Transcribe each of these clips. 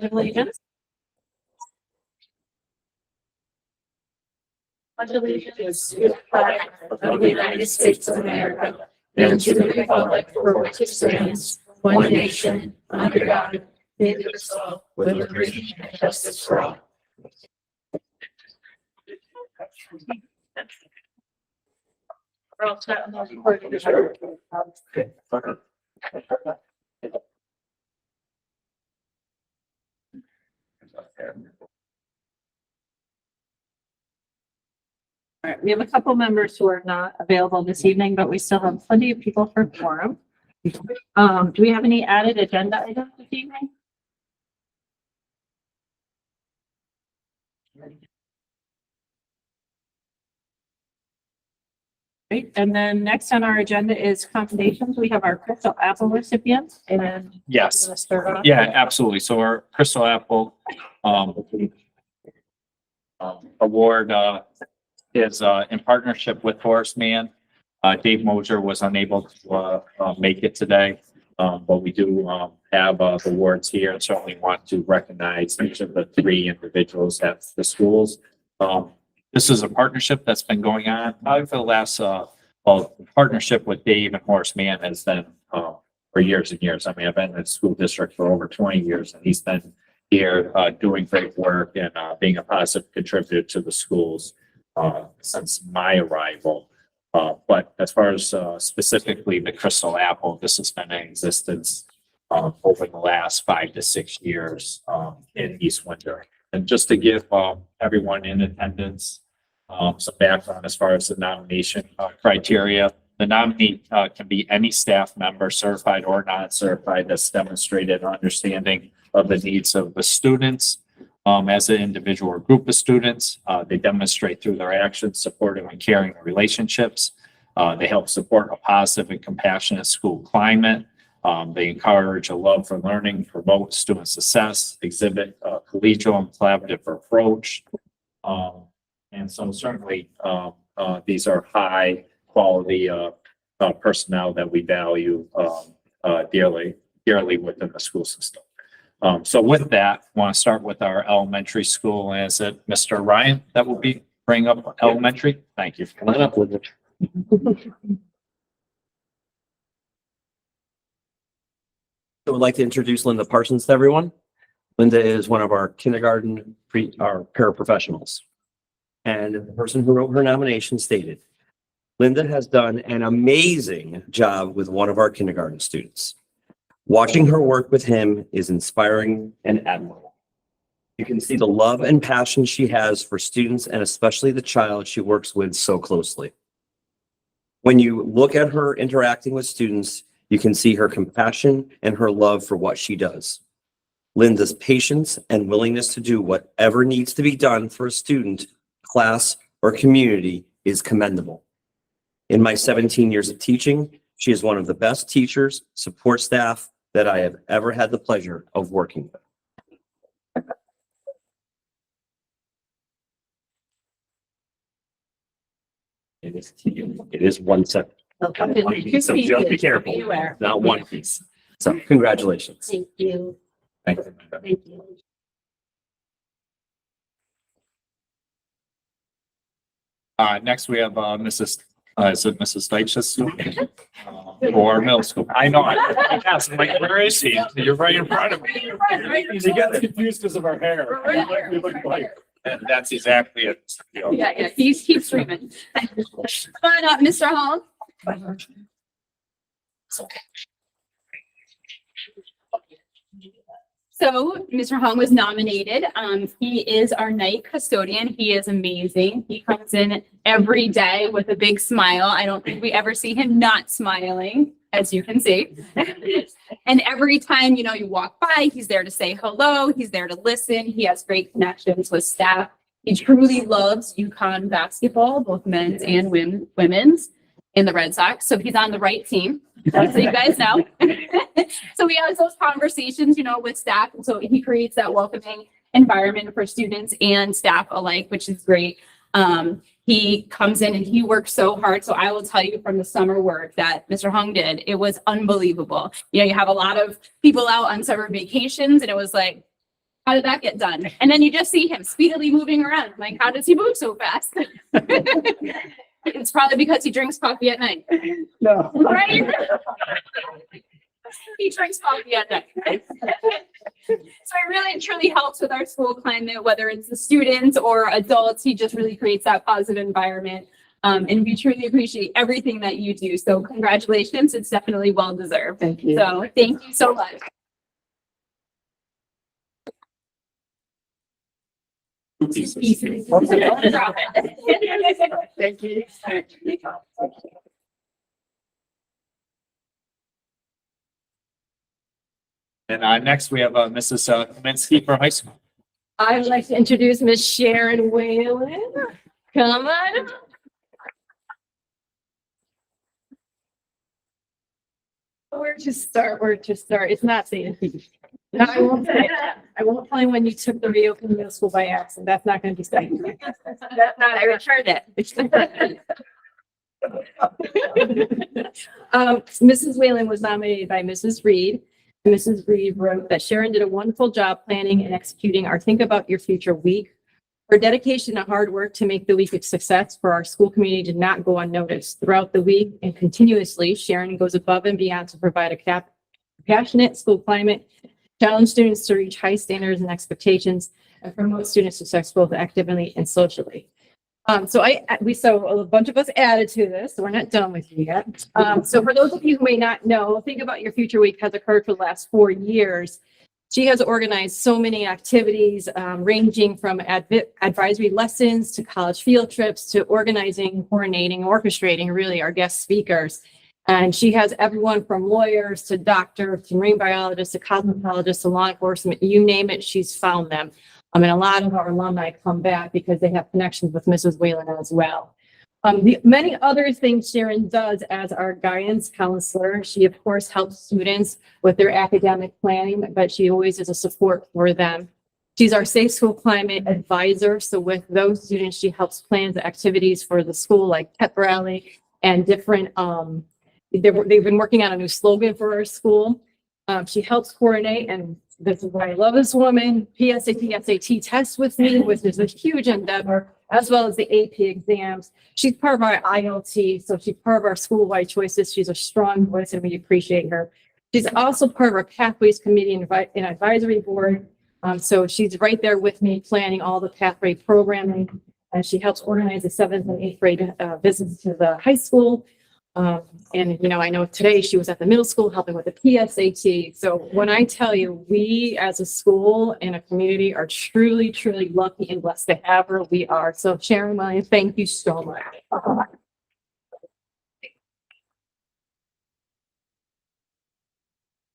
Allegiance. Pledge allegiance to the flag of the United States of America and to the republic for which it stands, one nation, under God, indivisible, with liberty and justice for all. We're all set on those recordings. All right, we have a couple members who are not available this evening, but we still have plenty of people for quorum. Do we have any added agenda items this evening? Great, and then next on our agenda is commendations. We have our Crystal Apple recipients and. Yes. You wanna start off? Yeah, absolutely. So our Crystal Apple award is in partnership with Forest Man. Dave Moser was unable to make it today, but we do have the awards here and certainly want to recognize each of the three individuals at the schools. This is a partnership that's been going on probably for the last, partnership with Dave and Horace Mann has been for years and years. I mean, I've been in the school district for over 20 years and he's been here doing great work and being a positive contributor to the schools since my arrival. But as far as specifically the Crystal Apple, this has been in existence over the last 5 to 6 years in East Windsor. And just to give everyone in attendance some background as far as the nomination criteria, the nominee can be any staff member, certified or non-certified, that's demonstrated understanding of the needs of the students as an individual or group of students. They demonstrate through their actions, supportive and caring relationships. They help support a positive and compassionate school climate. They encourage a love for learning, promote student success, exhibit a collegial and collaborative approach. And so certainly these are high quality personnel that we value dearly within the school system. So with that, I want to start with our elementary school. And is it Mr. Ryan that will be bring up elementary? Thank you. Come on up with it. I would like to introduce Linda Parsons to everyone. Linda is one of our kindergarten paraprofessionals. And the person who wrote her nomination stated, Linda has done an amazing job with one of our kindergarten students. Watching her work with him is inspiring and admirable. You can see the love and passion she has for students and especially the child she works with so closely. When you look at her interacting with students, you can see her compassion and her love for what she does. Linda's patience and willingness to do whatever needs to be done for a student, class, or community is commendable. In my 17 years of teaching, she is one of the best teachers, support staff that I have ever had the pleasure of working with. It is one second. So just be careful, not one piece. So congratulations. Thank you. Thank you. Thank you. Next we have Mrs. Is it Mrs. Dyches? Or middle school. I know. I asked, I'm like, where is he? You're right in front of me. He got confused because of our hair. We look like. And that's exactly it. You know. Yeah, he keeps screaming. Come on up, Mr. Hall. So Mr. Hong was nominated. He is our night custodian. He is amazing. He comes in every day with a big smile. I don't think we ever see him not smiling, as you can see. And every time, you walk by, he's there to say hello. He's there to listen. He has great connections with staff. He truly loves UConn basketball, both men's and women's, in the Red Sox. So he's on the right team. Just so you guys know. So he has those conversations, with staff. And so he creates that welcoming environment for students and staff alike, which is great. He comes in and he works so hard. So I will tell you from the summer work that Mr. Hung did, it was unbelievable. You have a lot of people out on summer vacations and it was like, how did that get done? And then you just see him speedily moving around. Like, how does he move so fast? It's probably because he drinks coffee at night. No. Right? He drinks coffee at night. So it really and truly helps with our school climate, whether it's the students or adults. He just really creates that positive environment. And we truly appreciate everything that you do. So congratulations. It's definitely well deserved. Thank you. So thank you so much. Thank you. And next we have Mrs. Kaminsky from high school. I would like to introduce Miss Sharon Whalen. Come on. Where to start? It's not saying. No, I won't say that. I won't tell you when you took the reopening middle school by accident. That's not going to be said. That's not, I returned it. Mrs. Whalen was nominated by Mrs. Reed. Mrs. Reed wrote that Sharon did a wonderful job planning and executing our Think About Your Future week. Her dedication and hard work to make the week a success for our school community did not go unnoticed. Throughout the week and continuously, Sharon goes above and beyond to provide a passionate school climate, challenge students to reach high standards and expectations, and promote student success both academically and socially. So a bunch of us added to this, so we're not done with you yet. So for those of you who may not know, Think About Your Future Week has occurred for the last 4 years. She has organized so many activities, ranging from advisory lessons to college field trips to organizing, coordinating, orchestrating really our guest speakers. And she has everyone from lawyers to doctors to marine biologists to cosmetologists to law enforcement, you name it, she's found them. And a lot of our alumni come back because they have connections with Mrs. Whalen as well. The many other things Sharon does as our guidance counselor, she of course helps students with their academic planning, but she always is a support for them. She's our safe school climate advisor. So with those students, she helps plan the activities for the school like pep rally and different, they've been working on a new slogan for our school. She helps coordinate, and this is why I love this woman, PSAT, SAT tests with me, which is a huge endeavor, as well as the AP exams. She's part of our ILT, so she's part of our school-wide choices. She's a strong voice and we appreciate her. She's also part of our Pathways Committee and Advisory Board. So she's right there with me planning all the pathway programming, and she helps organize the 7th and 8th grade visits to the high school. And, I know today she was at the middle school helping with the PSAT. So when I tell you, we as a school and a community are truly, truly lucky and blessed to have her, we are. So Sharon Williams, thank you so much.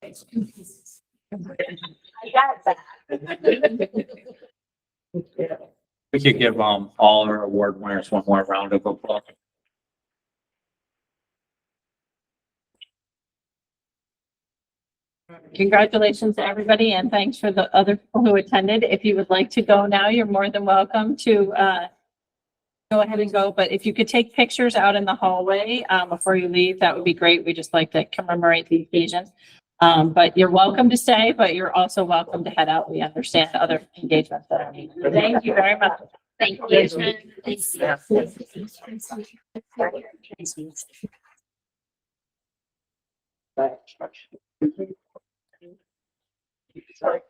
I got that. We could give all our award winners one more round of applause. Congratulations to everybody and thanks for the other people who attended. If you would like to go now, you're more than welcome to go ahead and go. But if you could take pictures out in the hallway before you leave, that would be great. We just like to commemorate the occasion. But you're welcome to stay, but you're also welcome to head out. We understand other engagements that are needed. Thank you very much. Thank you. All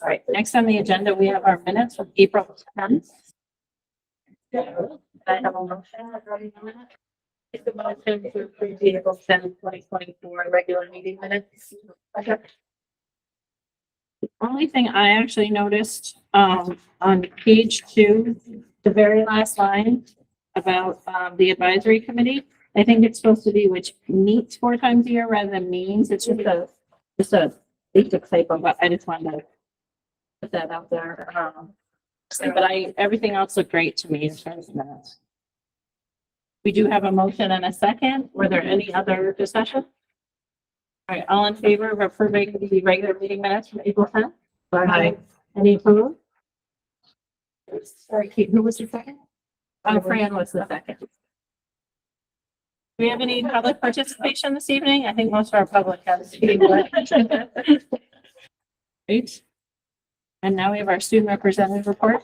right, next on the agenda, we have our minutes from April 10th. I have a motion. It's a motion to approve the April 7th, 2024 regular meeting minutes. Okay. The only thing I actually noticed on page 2, the very last line about the advisory committee, I think it's supposed to be which meets 4 times a year rather than means. It's just a basic typo, but I just wanted to put that out there. But everything else looked great to me in terms of minutes. We do have a motion and a second. Were there any other discussion? All right, all in favor of approving the regular meeting minutes from April 10th? Aye. Any opposed? Sorry, Kate, who was the second? Fran was the second. Do we have any public participation this evening? I think most of our public has. Great. And now we have our student representative report.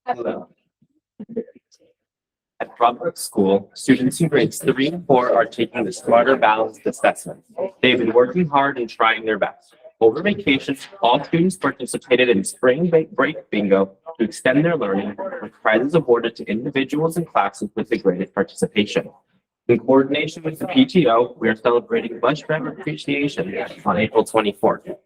Hello. At Broadbrook School, students in grades 3 and 4 are taking the Smarter Balanced Assessment. They've been working hard and trying their best. Over vacation, all students participated in spring break bingo to extend their learning, with prizes awarded to individuals and classes with the greatest participation. In coordination with the PTO, we are celebrating Bus Driver Appreciation on April 24th.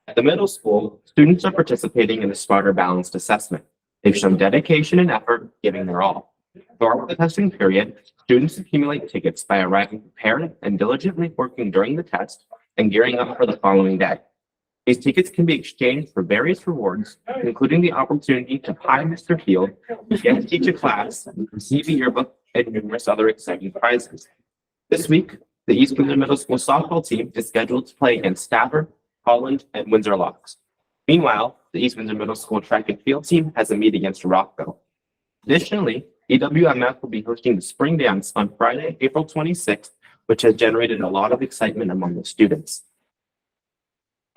At the middle school, students are participating in the Smarter Balanced Assessment. They've shown dedication and effort, giving their all. Throughout the testing period, students accumulate tickets by arriving prepared and diligently working during the test and gearing up for the following day. These tickets can be exchanged for various rewards, including the opportunity to pie Mr. Field, get to teach a class, receive a yearbook, and numerous other exciting prizes. This week, the East Windsor Middle School softball team is scheduled to play against Stafford, Holland, and Windsor Locks. Meanwhile, the East Windsor Middle School track and field team has a meet against Rockville. Additionally, EWMF will be hosting the spring dance on Friday, April 26th, which has generated a lot of excitement among the students.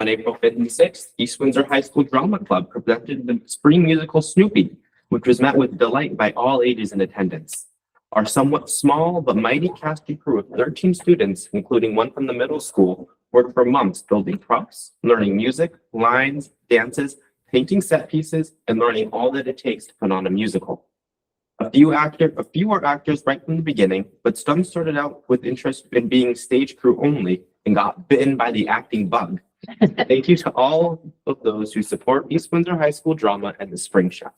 On April 5th and 6th, East Windsor High School Drama Club presented the spring musical Snoopy, which was met with delight by all ages in attendance. Our somewhat small but mighty cast and crew of 13 students, including one from the middle school, worked for months building props, learning music, lines, dances, painting set pieces, and learning all that it takes to put on a musical. A few were actors right from the beginning, but some started out with interest in being stage crew only and got bitten by the acting bug. Thank you to all of those who support East Windsor High School drama and the Spring Show.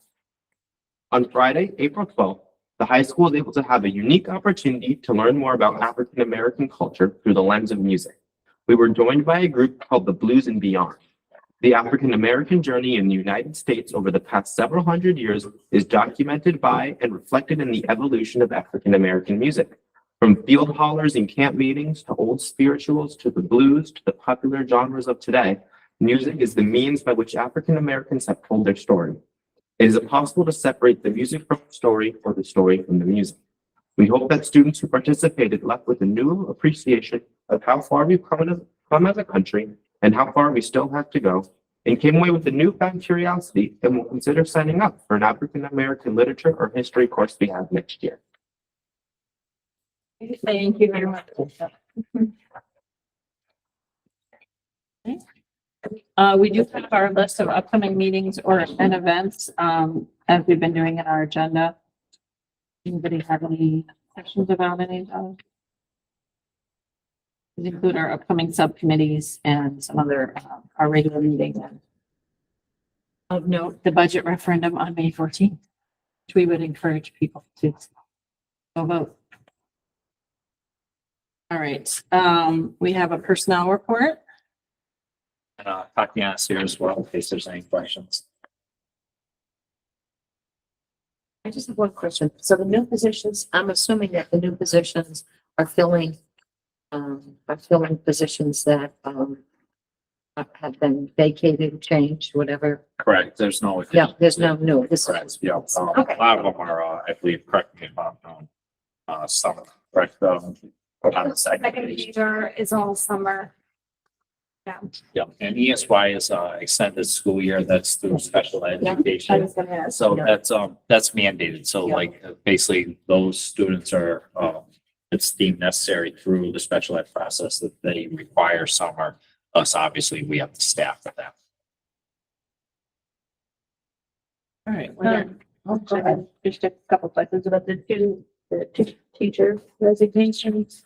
On Friday, April 12th, the high school was able to have a unique opportunity to learn more about African American culture through the lens of music. We were joined by a group called the Blues and Beyond. The African American journey in the United States over the past several hundred years is documented by and reflected in the evolution of African American music. From field hollers and camp meetings to old spirituals to the blues to the popular genres of today, music is the means by which African Americans have told their story. It is impossible to separate the music from the story or the story from the music. We hope that students who participated left with a new appreciation of how far we've come as a country and how far we still have to go, and came away with a newfound curiosity and will consider signing up for an African American literature or history course we have next year. Thank you very much. We do have our list of upcoming meetings and events, as we've been doing in our agenda. Anybody have any questions about any of those? These include our upcoming subcommittees and some other, our regular meetings. Of note, the budget referendum on May 14th, which we would encourage people to go vote. All right, we have a personnel report. And Tatiana's here as well, in case there's any questions. I just have one question. So the new positions, I'm assuming that the new positions are filling positions that, have been vacated, changed, whatever. Correct, there's no. Yeah, there's no new. This Correct, is. yeah, Okay. a lot of them are, I believe, correct me if I'm wrong, some, correct, on the second Second page. teacher is all summer. Yeah, and ESY is extended school year, that's through special I education. was gonna ask. So that's mandated, so Yeah. like, basically, those students are, it's deemed necessary through the special ed process that they require summer. Us, obviously, we have to staff for that. All right. Go ahead. Just a couple questions about the two teacher resignations.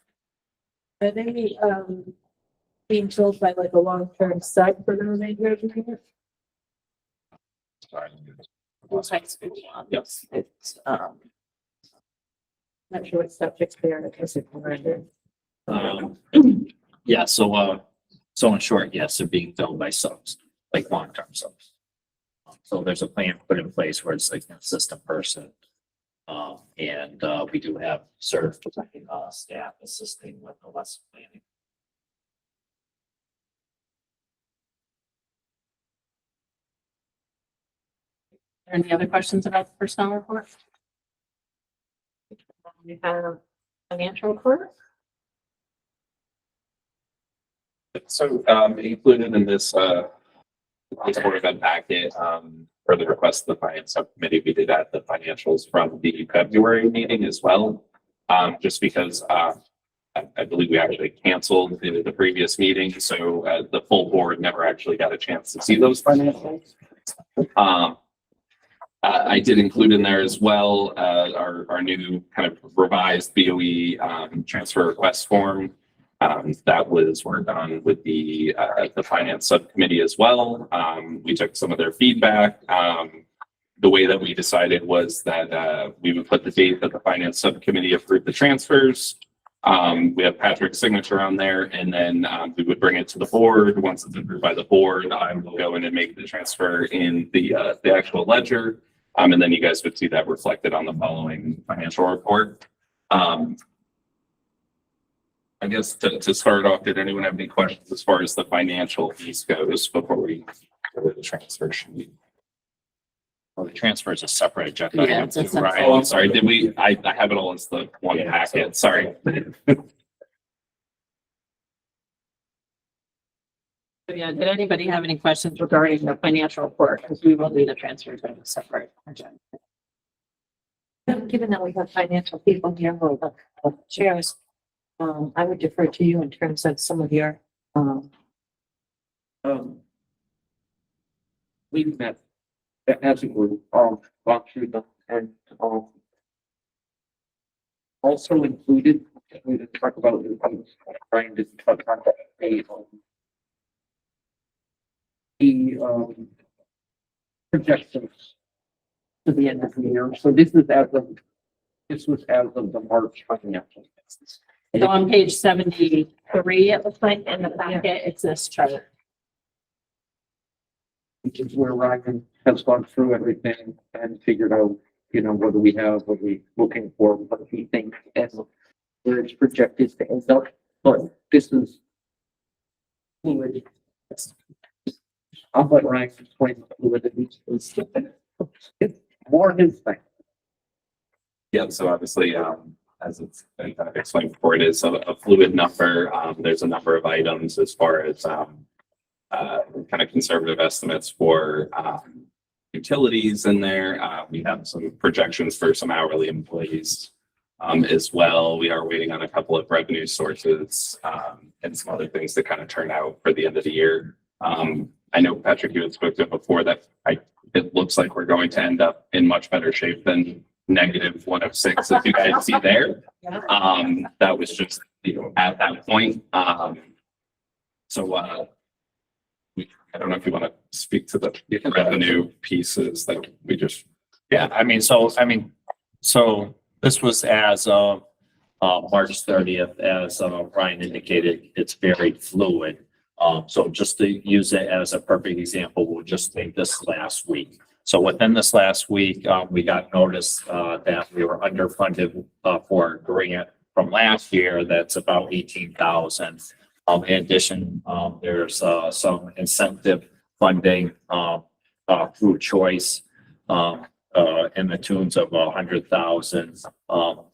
Are they, being told by like a long-term sub for the remainder of the year? Sorry. Those high school ones. Yes. It's, not sure what subjects they are, I guess it's render. Yeah, so in short, yes, they're being filled by subs, like long-term subs. So there's a plan put in place where it's like an assistant person. And we do have certified staff assisting with the lesson planning. Any other questions about the personnel report? We have financial report. So, included in this board event packet, for the request of the finance subcommittee, we did add the financials from the February meeting as well. Just because, I believe we actually canceled the previous meeting, so, the full board never actually got a chance to see those financials. I did include in there as well, our new kind of revised BOE, transfer request form. That was worked on with the finance subcommittee as well. We took some of their feedback. The way that we decided was that, we would put the date that the finance subcommittee approved the transfers. We have Patrick's signature on there, and then, we would bring it to the board. Once it's approved by the board, I will go in and make the transfer in the actual ledger. And then you guys would see that reflected on the following financial report. I guess to start off, did anyone have any questions as far as the financial piece goes before we go to the transfer sheet? Well, the transfer is a separate agenda. Yeah, it's a separate- Right. Oh, I'm sorry. I have it all as the one Yeah, packet. Sorry. Yeah, did anybody have any questions regarding the financial report? Because we will do the transfers in a separate agenda. Given that we have financial people here who are the chairs, I would defer to you in terms of some of your, We've met as a group, gone through them and, also included, we didn't talk about, trying to touch on the projections to the end of the year. So this was as of the March financial. So on page 73, it looks like in the packet, it's this chart. Which is where Ryan has gone through everything and figured out, what do we have, what are we looking for, what do we think, and where it's projected to end up. But this is fluid. I'll let Ryan explain fluidity. It's more his thing. Yeah, so obviously, as it's been kind of explained before, it is a fluid number. There's a number of items as far as kind of conservative estimates for utilities in there. We have some projections for some hourly employees as well. We are waiting on a couple of revenue sources and some other things to kind of turn out for the end of the year. I know, Patrick, you had spoken before that it looks like we're going to end up in much better shape than -106 that you guys see there. That was just, at that point. So I don't know if you want to speak to the revenue pieces that we just. Yeah, so this was as of March 30th, as Ryan indicated, it's very fluid. So just to use it as a perfect example, we'll just take this last week. So within this last week, we got notice that we were underfunded for a grant from last year. That's about 18,000. In addition, there's some incentive funding through choice in the tunes of 100,000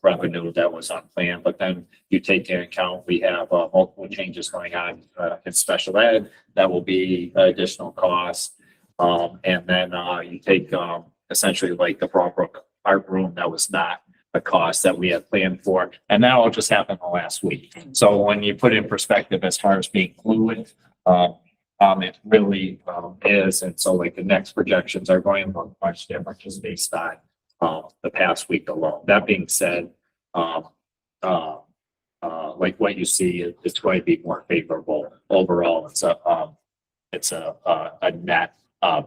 revenue that was unplanned. But then you take into account we have multiple changes going on in special ed that will be additional costs. And then you take essentially like the Broadbrook art room that was not a cost that we had planned for, and that all just happened the last week. So when you put it in perspective as far as being fluid, it really is. And so like the next projections are going to look much different just based on the past week alone. That being said, like what you see, it's going to be more favorable overall. It's a net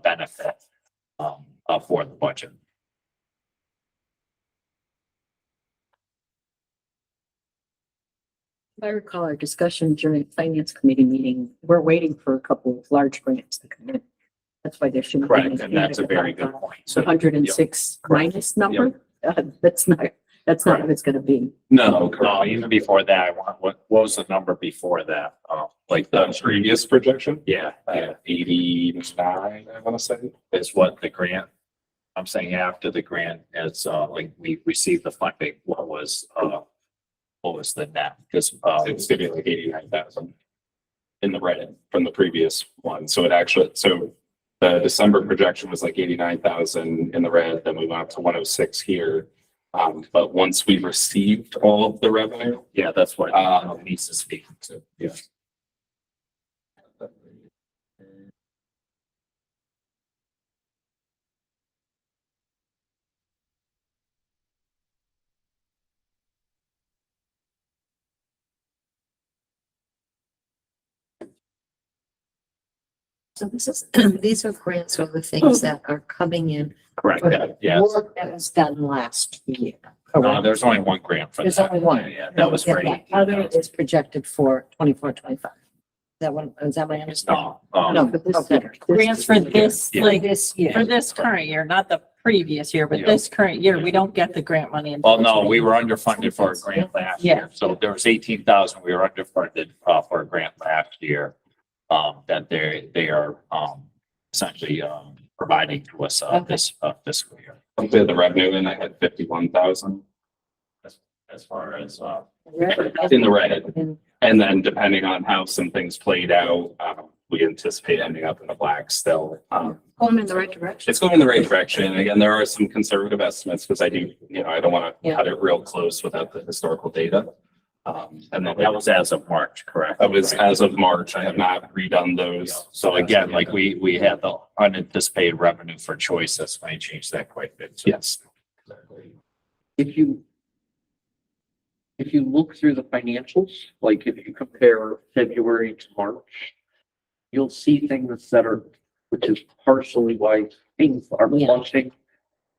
benefit for the budget. if I recall our discussion during finance committee meeting, we're waiting for a couple of large grants to come in. That's why there shouldn't be. Correct, and that's a very good point. So 106 minus number, that's not what it's gonna be. No, no, even before that, I want, what was the number before that? Like the previous projection, yeah, 89, I want to say. is what the grant, I'm saying after the grant is, like we received the funding, what was, what was the net? Because, It's gonna be like 89,000 in the red from the previous one. So it actually, so the December projection was like 89,000 in the red, then we went up to 106 here. But once we received all of the revenue, yeah, that's what, Lisa's speaking to. yeah. So this is, these are grants or the things that are coming in. Correct, for yeah, yes. Work that was done last year. There's only one grant for There's that. only one. Yeah, that was Yeah, for the 18,000. other is projected for 24-25. Is that what, is that my understanding? No, No, but this year. Grants for this, Yeah. like, This year. for this current year, not the previous year, but Yeah. this current year, we don't get the grant money. well, no, we were underfunded for a grant last Yeah. year. So there was 18,000, we were underfunded, for a grant last year. That they are, essentially, providing to us, this, fiscal year. Compared to the revenue and I had 51,000 As far as, in the red. And And then depending on how some things played out, we anticipate ending up in the black still. going in the right direction. It's going in the right direction. Again, there are some conservative estimates because I do, I don't want to Yeah. cut it real close without the historical data. And then that was as of March, correct? that was as of March. I have not redone those. So again, like we had the unanticipated revenue for choice, that's why I changed that quite a bit. So- Yes. If you look through the financials, like if you compare February to March, you'll see things that are, which is partially why things are Yeah. flushing.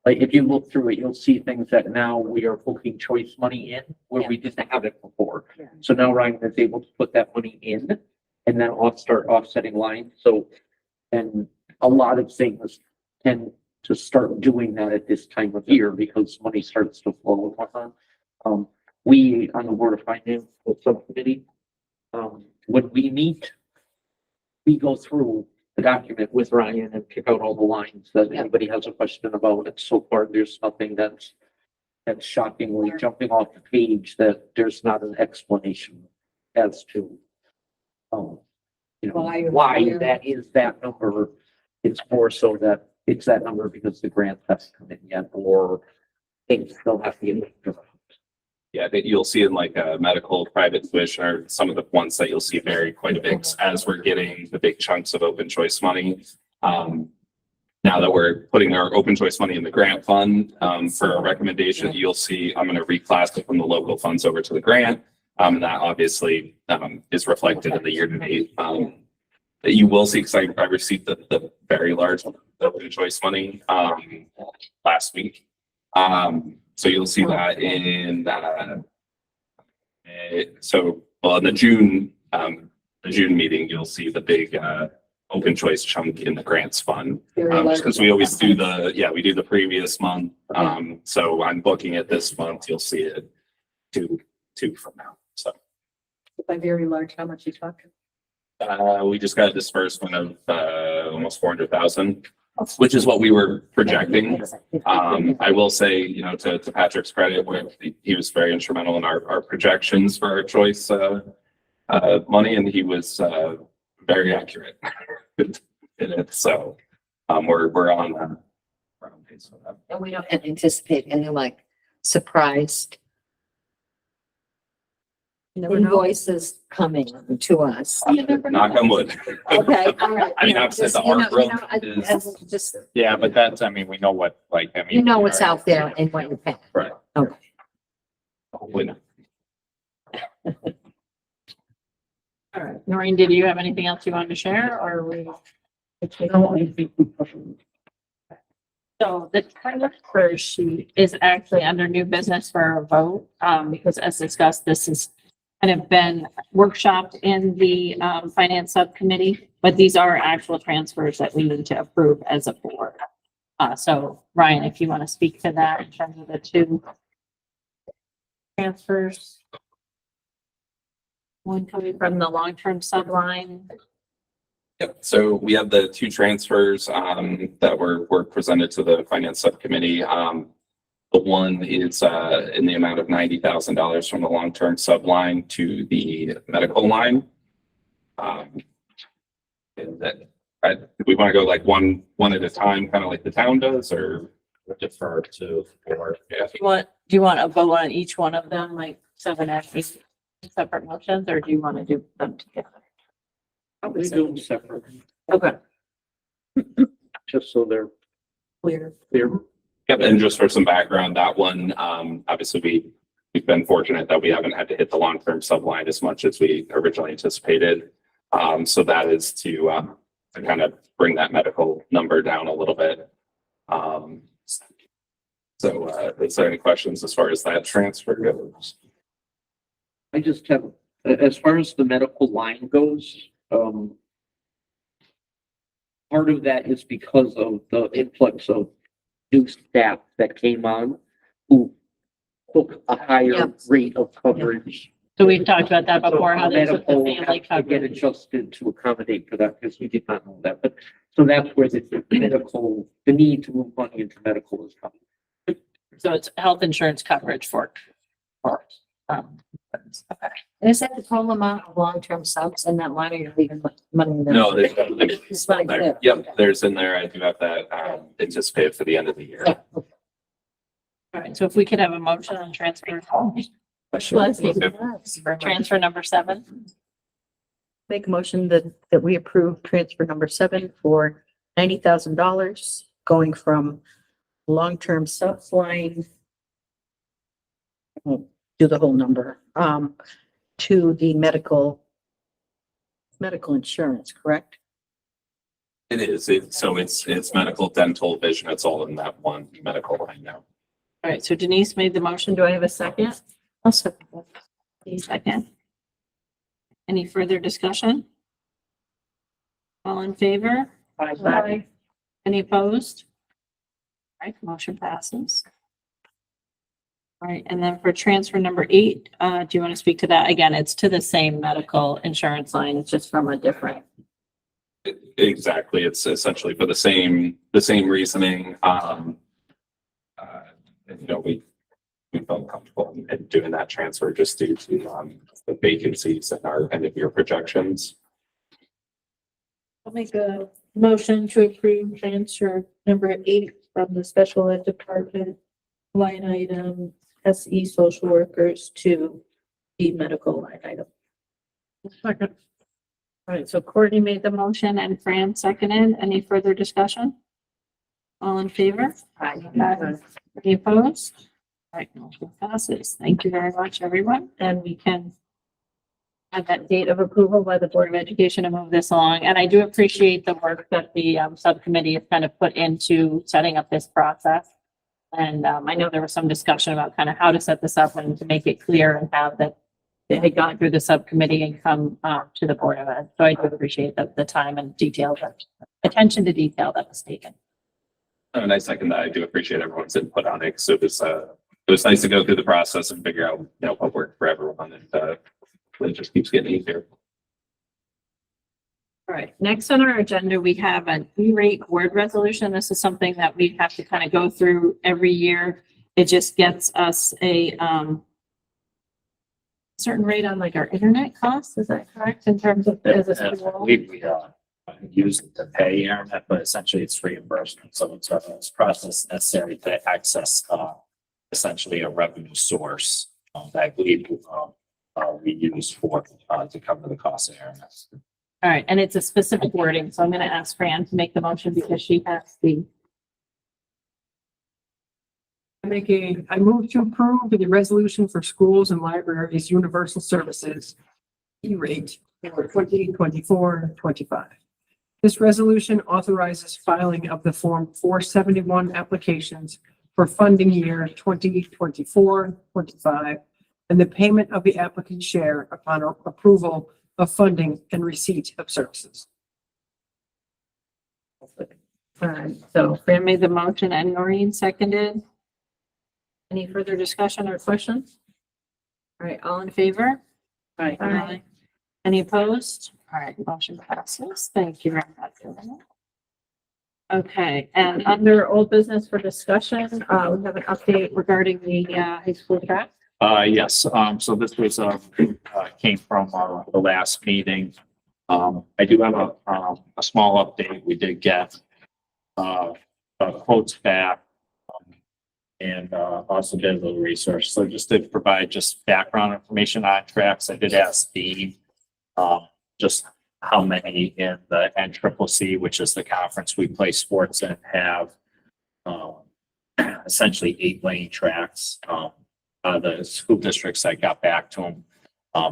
Like if you look through it, you'll see things that now we are booking choice money in where we didn't have it before. Yeah. So now Ryan is able to put that money in and then start offsetting lines. So, and a lot of things tend to start doing that at this time of year because money starts to flow and whatnot. We on the Board of Finance subcommittee, when we meet, we go through the document with Ryan and pick out all the lines that Yeah. anybody has a question about. And so far, there's nothing that's shockingly jumping off the page that there's not an explanation as to, why that is that number. It's more so that it's that number because the grant hasn't come in yet or things still have to get. Yeah, that you'll see in like a medical private tuition or some of the ones that you'll see vary quite a bit as we're getting the big chunks of open choice money. Now that we're putting our open choice money in the grant fund, for a recommendation, you'll see, I'm going to reclass it from the local funds over to the grant. And that obviously, is reflected in the year to date. That you will see, because I received the very large open choice money, last week. So you'll see that in that. Well, in the June meeting, you'll see the big, open choice chunk in the grants fund. Because we always do we do the previous month. So I'm booking it this month. You'll see it two from now. So, By very large, how much you talking? we just got a disbursement of, almost 400,000. Which is what we were projecting. I will say, to Patrick's credit, where he was very instrumental in our projections for our choice money, and he was very accurate in it. So we're on pace for that. And we don't anticipate any like surprised invoices coming to us. Knock on wood. Okay, all right. I mean, I've said the art book is. Just, Yeah, but that's, we know what, you know what's out there and what you're paying. Right. Okay. Hopefully not. All right. Noreen, did you have anything else you wanted to share or are we? So the transfer sheet is actually under new business for a vote, because as discussed, this has kind of been workshopped in the, finance subcommittee, but these are actual transfers that we need to approve as a board. So Ryan, if you want to speak to that in terms of the two transfers. One coming from the long-term subline. Yep, so we have the two transfers that were presented to the finance subcommittee. The The one is in the amount of $90,000 from the long-term sub line to the medical line. And that, do we want to go like one at a time, kind of like the town does, or defer to? Or, yeah. Do you want a vote on each one of them, like 7 and 8 separate motions, or do you want to do them together? We do them separately, Okay. just so they're Clear. clear. Yep, and just for some background, that one, obviously we've been fortunate that we haven't had to hit the long-term subline as much as we originally anticipated. So that is to kind of bring that medical number down a little bit. So is there any questions as far as that transfer goes? I just have, as far as the medical line goes, part of that is because of the influx of new staff that came on who took a higher Yep. rate of coverage. So we've talked about that before, how they took the Medical family has to get coverage. adjusted to accommodate for that, because we did not know that, but, so that's where the medical, the need to move money into medical is coming. So it's health insurance coverage for. Okay. And is that the total amount of long-term subs in that line, or you're leaving money in there? No, It's money there. Yep, there's in there. I do have that anticipated for the end of the year. All right, so if we could have a motion on transfer. Transfer number 7. Make a motion that we approve transfer number 7 for $90,000 going from long-term subs line. I won't do the whole number, to the medical insurance, correct? It is. So it's medical, dental, vision. It's all in that one medical line now. All right, so Denise made the motion. Do I have a second? I'll second that. A second. Any further discussion? All in favor? Aye. Any opposed? All right, motion passes. All right, and then for transfer number 8, do you want to speak to that? Again, it's to the same medical insurance line. It's just from a different. Exactly. It's essentially for the same reasoning. We felt comfortable in doing that transfer just due to the vacancies and our end of year projections. I'll make a motion to approve transfer number 8 from the special ed department line item SE social workers to the medical line item. Second. All right, so Courtney made the motion and Fran seconded. Any further discussion? All in favor? Aye. Any opposed? All right, motion passes. Thank you very much, everyone. And we can have that date of approval by the Board of Education to move this along. And I do appreciate the work that the subcommittee has kind of put into setting up this process. And I know there was some discussion about kind of how to set this up and to make it clear and have that it had gone through the subcommittee and come to the Board of Ed. So I do appreciate the time and detail, attention to detail that was taken. And I second that. I do appreciate everyone's input on it. So it was nice to go through the process and figure out, what worked for everyone. And it just keeps getting easier. All right, next on our agenda, we have an E-rate board resolution. This is something that we have to kind of go through every year. It just gets us a certain rate on like our internet costs. Is that correct in terms of as a I school? believe we use it to pay internet, but essentially it's reimbursement. So it's a process necessary to access essentially a revenue source that I believe we use for to cover the cost of internet. All right, and it's a specific wording, so I'm going to ask Fran to make the motion because she has the. I move to approve the resolution for schools and libraries universal services E-rate for 2024-25. This resolution authorizes filing of the Form 471 applications for funding year 2024-25 and the payment of the applicant's share upon approval of funding and receipt of services. All right, so Fran made the motion and Noreen seconded. Any further discussion or questions? All right, all in favor? Aye. Any opposed? All right, motion passes. Thank you very much. Okay, and under old business for discussion, we have an update regarding the high school track. Yes, so this was, came from, the last meeting. I do have a small update. We did get, quotes back. And, also did a little research. So just to provide just background information on tracks, I did ask Steve, just how many in the NCCC, which is the conference we play sports in, have, essentially 8-lane tracks. The school districts that got back to them,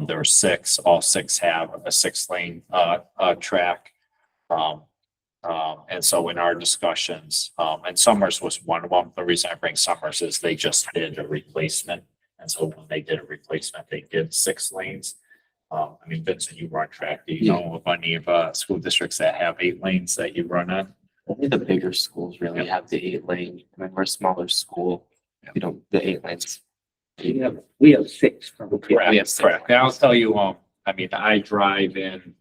there were 6, all 6 have a 6-lane, track. And so in our discussions, and Summers was one of them. The reason I bring Summers is they just did a replacement. And so when they did a replacement, they did 6 lanes. I mean, Vincent, you run track. Do you know of any of, school districts that have 8 lanes that you run on? Only the bigger schools really have the 8-lane. I mean, we're a smaller school. We don't, the 8 lanes. We have 6 from. Yeah, we have 6. Correct. And I'll tell you, I mean, I drive in,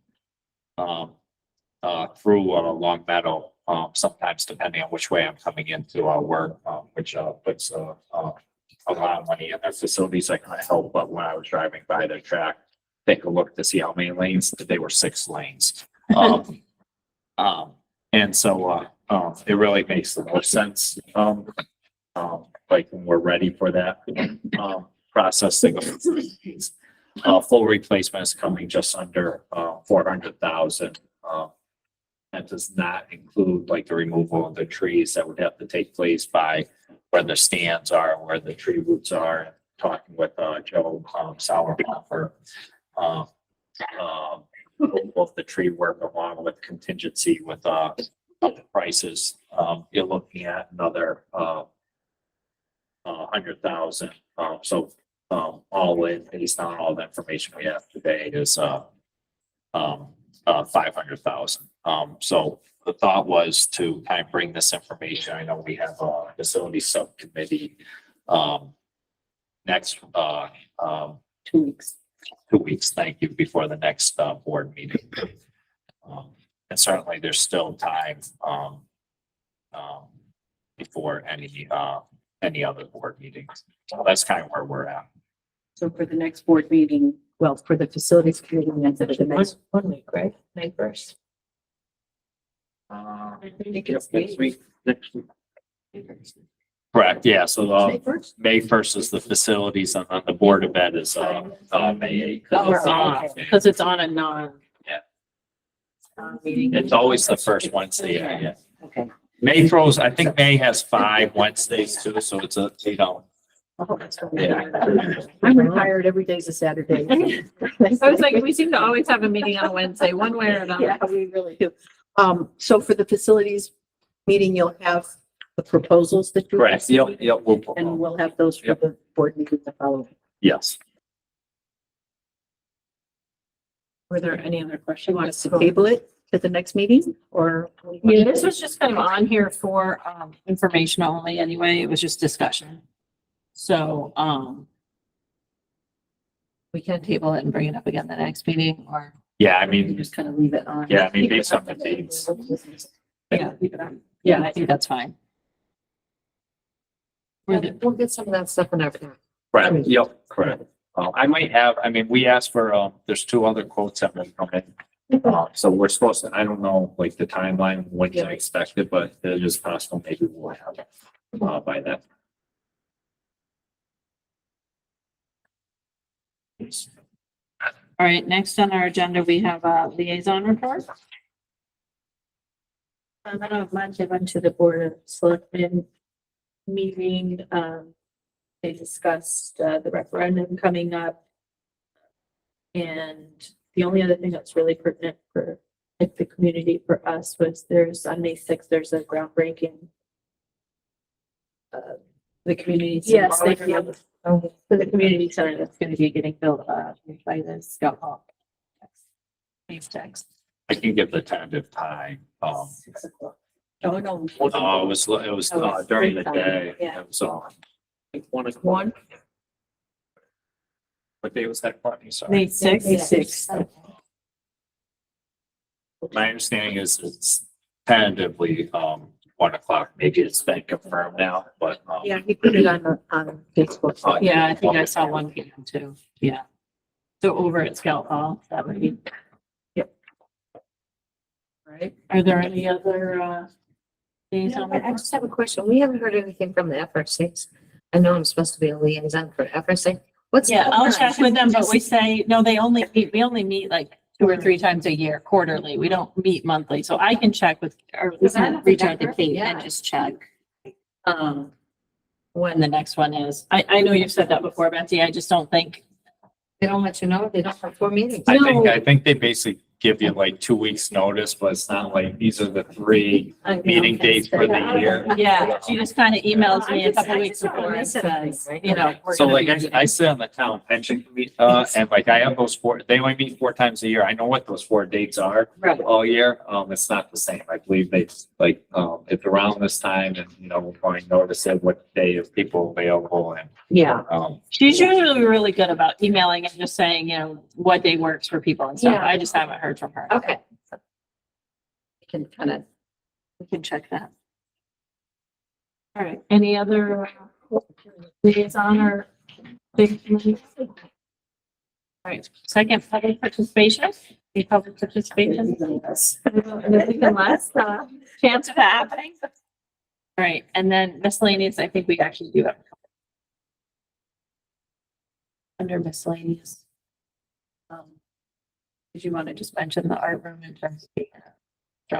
through Long Meadow, sometimes depending on which way I'm coming into our work, which puts a lot of money in their facilities. I can't help but when I was driving by the track, take a look to see how many lanes. They were 6 lanes. And so it really makes the most sense. Like when we're ready for that process to go through. Full replacement is coming just under 400,000. That does not include like the removal of the trees that would have to take place by where the stands are, where the tree roots are. Talking with Joe Sauerhofer, both the tree work along with contingency with the prices. You're looking at another 100,000. So all in, based on all the information we have today, is 500,000. So the thought was to kind of bring this information. I know we have a facility subcommittee next 2 weeks. 2 weeks. Thank you, before the next board meeting. And certainly there's still time before any other board meetings. So that's kind of where we're at. So for the next board meeting, well, for the facilities committee, that's at the next 1 week, right? May 1st. I think it's Next week. Correct, yeah, so May 1st. May 1st is the facilities, and then the board of ed is May 8th. Because it's on a non. Yeah. Meeting. It's always the first Wednesday, yeah. Okay. May throws, I think May has 5 Wednesdays too, so it's a, I'm retired. Every day's a Saturday. I was like, we seem to always have a meeting on a Wednesday, one way or another. Yeah, we really do. So for the facilities meeting, you'll have the proposals that you. correct, yep, And we'll have those for the board meeting to follow. yes. Were there any other You questions? want us to table it to the next meeting or? Yeah, this was just kind of on here for information only anyway. It was just discussion. So we can table it and bring it up again the next meeting, or Yeah, I You mean, just kind of leave it on. yeah, I mean, based on the dates. yeah, leave it on. Yeah, I think that's fine. We'll get some of that stuff in our. Right, yep, correct. I might have, I mean, we asked for, there's 2 other quotes that will come in. So we're supposed to, I don't know, like the timeline, when to expect it, but it is possible maybe we'll have it by then. All right, next on our agenda, we have a liaison report. I don't know much. I went to the Board of Selectmen meeting. They discussed the referendum coming up. And the only other thing that's really pertinent for like the community for us was there's on May 6th, there's a groundbreaking. The community. Yes, center they do. For the community center that's going to be getting built by the Scout Hall. Name tags. I can give the tentative time. 6 o'clock. Oh, no. It was during the day. Yeah. It was 1 o'clock. 1. What day was that, Courtney? Sorry. May 6th. May 6th. My understanding is it's tentatively, 1 o'clock. Maybe it's been confirmed now, but, Yeah, he put it on Facebook. Yeah, I think I saw one PM too. Yeah. So over at Scout Hall, that would be. Right. Are there any other, days on I just have a question. We haven't heard anything from the FRCs. I know I'm supposed to be a liaison for FRC. What's? Yeah, going I'll on? check with them, but we say, no, we only meet like 2 or 3 times a year, quarterly. We don't meet monthly. So I can check with, or we can reach out to Kate and just check. When the next one is. I know you've said that before, Betsy. I just don't think. They don't let you know. They don't have 4 meetings. I think they basically give you like 2 weeks notice, but it's not like these are the 3 meeting dates for the year. Yeah, she just kind of emails me a couple weeks before and says, you know. we're So gonna like be- I sit on the town pension committee, and like I have those 4, they only meet 4 times a year. I know what those 4 dates are Right. all year. It's not the same. I believe they like, it's around this time and, we're going to notice it, what day is people available and, Yeah. She's usually really good about emailing and just saying, what day works for people and stuff. Yeah. I just haven't heard from her. Okay. We can kind of, We can check that. All right, any other liaison or big committees? All right, second public participation, the public participation. Anything less, chance of happening? All right, and then miscellaneous, I think we actually do have. Under miscellaneous. Did you want to just mention the art room in terms of?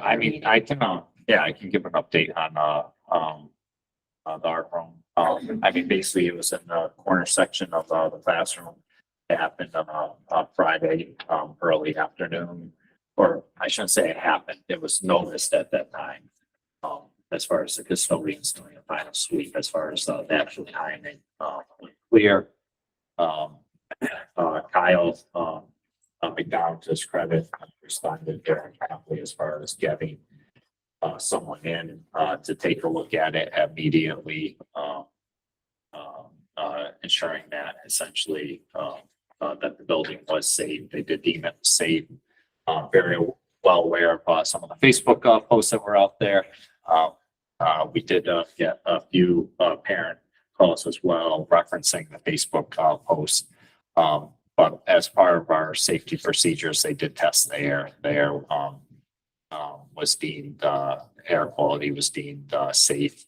I mean, I can, I can give an update on, the art room. I mean, basically it was in the corner section of, the classroom. It happened on Friday, early afternoon, or I shouldn't say it happened. It was noticed at that time. As far as the custodians doing a final sweep, as far as the actual timing, clear. Kyle, McDonald, to his credit, responded very promptly as far as getting someone in to take a look at it immediately, ensuring that essentially that the building was safe. They did deem it safe. Very well aware of some of the Facebook posts that were out there. We did get a few parent calls as well referencing the Facebook posts. But as part of our safety procedures, they did test the air. The air was deemed, air quality was deemed safe.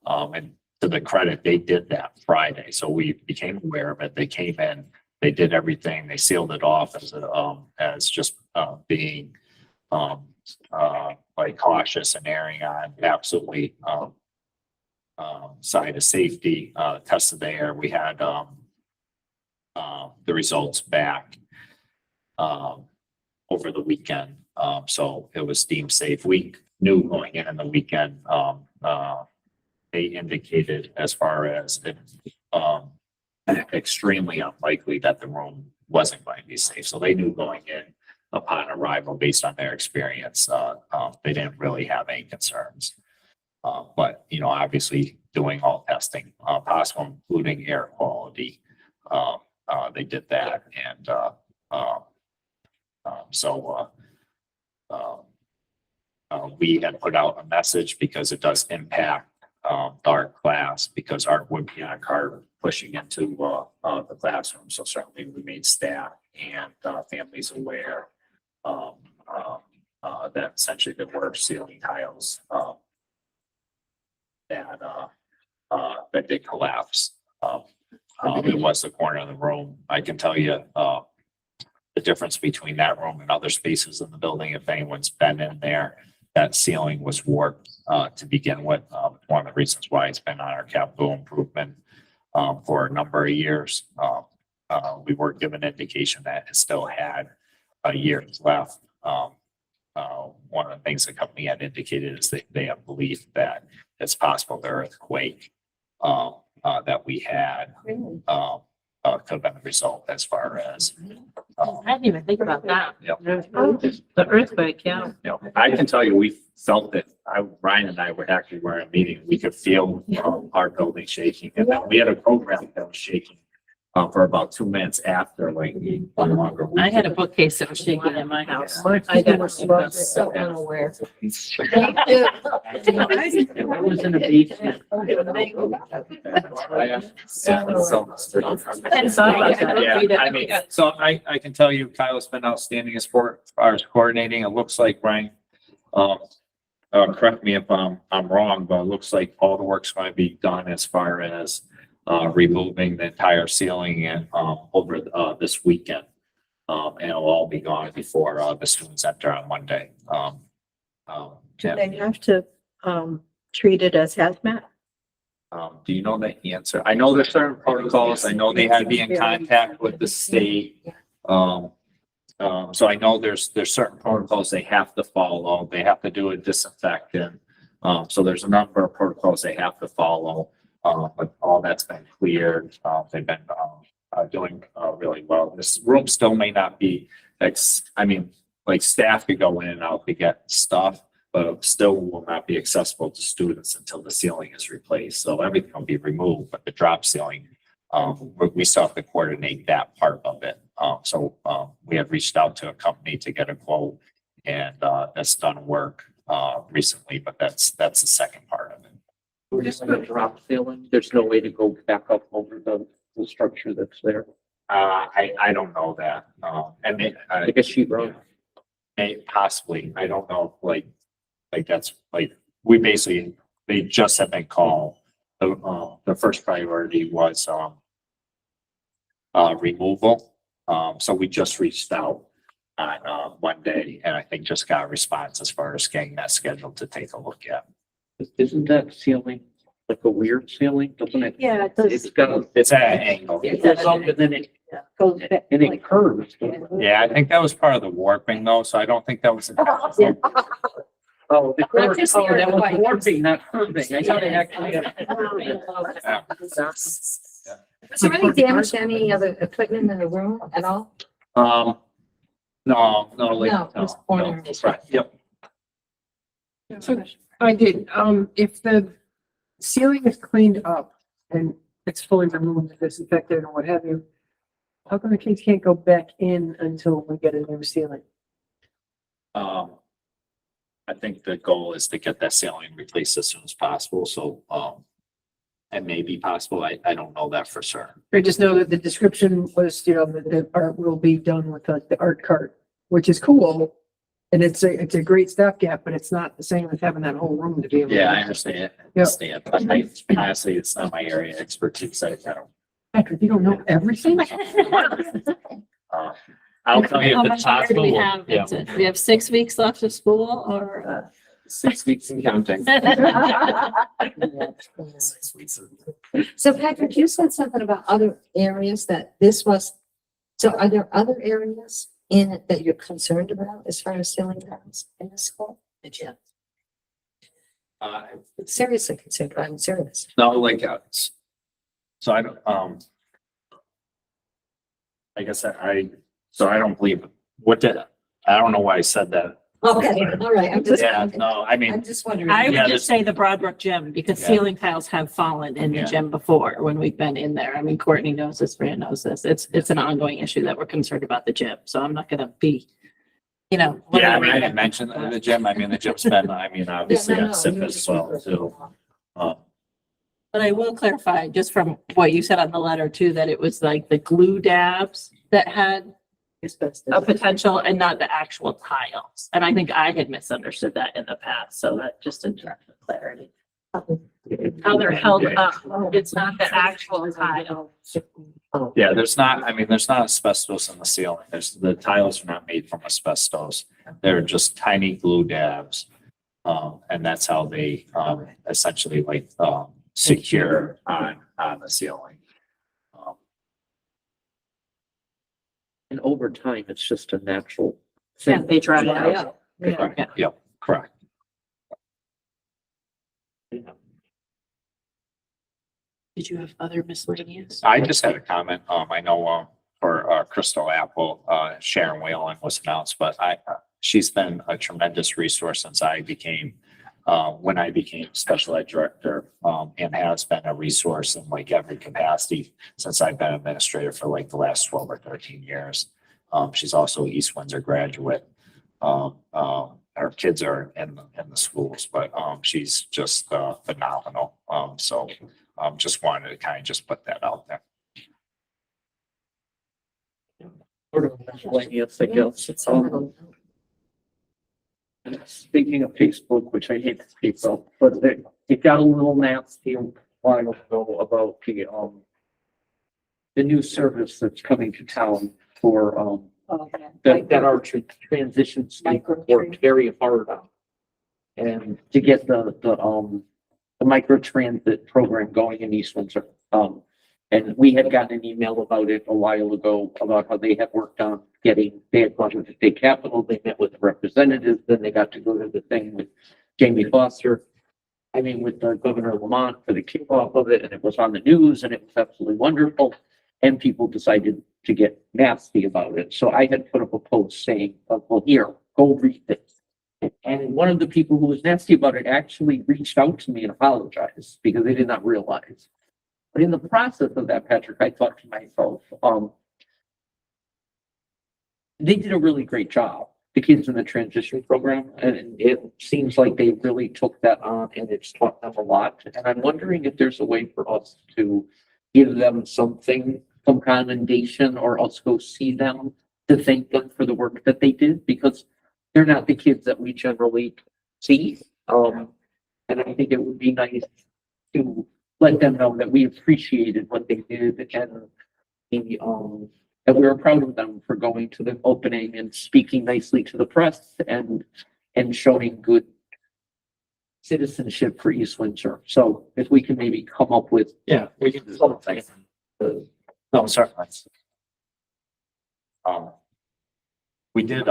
And to the credit, they did that Friday. So we became aware of it. They came in, they did everything. They sealed it off as just being like cautious and erring on absolutely side of safety. Tested the air. We had the results back over the weekend. So it was deemed safe. We knew going in the weekend, they indicated as far as extremely unlikely that the room wasn't going to be safe. So they knew going in upon arrival based on their experience, they didn't really have any concerns. But, obviously doing all testing possible, including air quality, they did that. And we had put out a message because it does impact our class, because art would be on a cart pushing into the classroom. So certainly we made staff and families aware that essentially there were ceiling tiles that did collapse. It was the corner of the room. I can tell you the difference between that room and other spaces in the building. If anyone's been in there, that ceiling was warped to begin with. One of the reasons why it's been on our capital improvement for a number of years. We were given indication that it still had a year left. One of the things the company had indicated is that they have believed that it's possible the earthquake that we had could have been the result as far as. I didn't even think about that. Yep. The earthquake, yeah. I can tell you, we felt it. Ryan and I were actually in a meeting. We could feel our building shaking, and then we had a program that was shaking for about 2 minutes after, like, he no longer. I had a bookcase that was shaking in my house. My I got was loved it. So unaware. I was in a basement. Yeah, I mean, so I can tell you Kyle's been outstanding as far as coordinating. It looks like Ryan, correct me if I'm wrong, but it looks like all the work's going to be done as far as removing the entire ceiling and over this weekend. And it'll all be gone before the students enter on Monday. Do they have to, treat it as hazmat? Do you know the answer? I know there's certain protocols. I know they had to be in contact with the state. So I know there's certain protocols they have to follow. They have to do a disinfectant. So there's a number of protocols they have to follow. But all that's been cleared. They've been doing really well. This room still may not be, I mean, like staff could go in and out to get stuff, but it still will not be accessible to students until the ceiling is replaced. So everything will be removed, but the drop ceiling, we still have to coordinate that part of it. So we have reached out to a company to get a quote, and that's done work recently, but that's the second part of it. We're just gonna drop ceiling. There's no way to go back up over the structure that's there. I don't know that. And Like a sheet road. possibly, I don't know, like that's like, we basically, they just have been called. The first priority was removal. So we just reached out on one day, and I think just got a response as far as getting that scheduled to take a look at. Isn't that ceiling like a weird ceiling? Doesn't it? Yeah, it does. It's got, It's at an angle. it goes up and then it Goes back. and it curves. doesn't it? Yeah, I think that was part of the warping though, so I don't think that was. Oh, the curve. just Oh, the that was earthquake. warping, not curving. I thought it actually. Is there any damage to any other equipment in the room at all? No, like, No, just corner. right, yep. So I did, if the ceiling is cleaned up and it's fully removed, disinfected and what have you, how come the kids can't go back in until we get a new ceiling? I think the goal is to get that ceiling replaced as soon as possible, so, it may be possible, I don't know that for certain. I just know that the description was, that the art will be done with the art cart, which is cool. And it's a great stopgap, but it's not the same as having that whole room to be able to. Yeah, I understand, but honestly, it's not my area of expertise, I don't. Patrick, you don't know everything? I'll tell you How if much it's longer do we possible. have? Yeah. We have 6 weeks left of school or? 6 weeks and counting. 6 weeks. So Patrick, you said something about other areas that this was, so are there other areas in it that you're concerned about as far as ceiling tiles in the school? Yeah. Seriously concerned, I'm serious. No, like, so I don't, I guess so I don't believe, I don't know why I said that. Okay, all right, I'm just. Yeah, no, I mean, I'm just wondering. I would Yeah, just say the Broadbrook gym because Yeah. ceiling tiles have fallen in the Yeah. gym before when we've been in there. I mean, Courtney knows this, Fran knows this. It's an ongoing issue that we're concerned about the gym. So I'm not gonna be, yeah, I mean, I didn't mention the gym, I mean, the gym's been, I mean, obviously Yeah, no, on no, SIP you as well, just- too. But I will clarify, just from what you said on the letter too, that it was like the glue dabs that had a potential and not the actual tiles. And I think I had misunderstood that in the past, so that just in terms of clarity. How they're held up, it's not the actual tile. Yeah, there's not asbestos in the ceiling. The tiles are not made from asbestos. They're just tiny glue dabs. And that's how they, essentially secure on the ceiling. And over time, it's just a natural Yeah, thing. they dry it out. Correct. Yeah. Yep, correct. Did you have other miscellaneous? I just had a comment. I know, for, Crystal Apple, Sharon Whalen was announced, but she's been a tremendous resource since I became, when I became special ed director, and has been a resource in like every capacity since I've been administrator for like the last 12 or 13 years. She's also East Windsor graduate. Her kids are in the schools, but she's just phenomenal. So just wanted to kind of just put that out there. Sort of miscellaneous, I guess. Speaking of Facebook, which I hate to speak of, but it got a little nasty a while ago about the new service that's coming to town for, that our transition students worked very hard on. And to get the micro transit program going in East Windsor. And we had gotten an email about it a while ago about how they had worked on they had gone to the state capitol, they met with the representatives, then they got to go to the thing with Jamie Foster. With the Governor Lamont for the kickoff of it, and it was on the news, and it was absolutely wonderful. And people decided to get nasty about it. So I had put up a post saying, well, here, go read this. And one of the people who was nasty about it actually reached out to me and apologized because they did not realize. But in the process of that, Patrick, I thought to myself, they did a really great job, the kids in the transition program, and it seems like they really took that on and it's taught them a lot. And I'm wondering if there's a way for us to give them something, some commendation, or us go see them to thank them for the work that they did, because they're not the kids that we generally see. And I think it would be nice to let them know that we appreciated what they did and that we were proud of them for going to the opening and speaking nicely to the press and showing good citizenship for East Windsor. So if we can maybe come up with We can do something. No, sorry. We did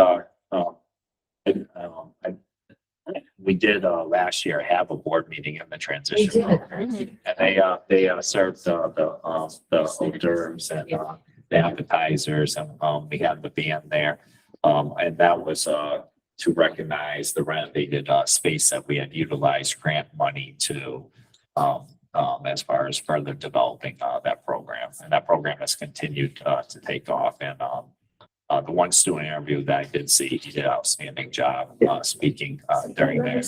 we did last year have a board meeting in the transition program. And they served the hors d'oeuvres and the appetizers, and we had the band there. And that was to recognize the renovated space that we had utilized grant money to as far as further developing that program. And that program has continued to take off. And the one student interview that I did see, he did an outstanding job speaking during there.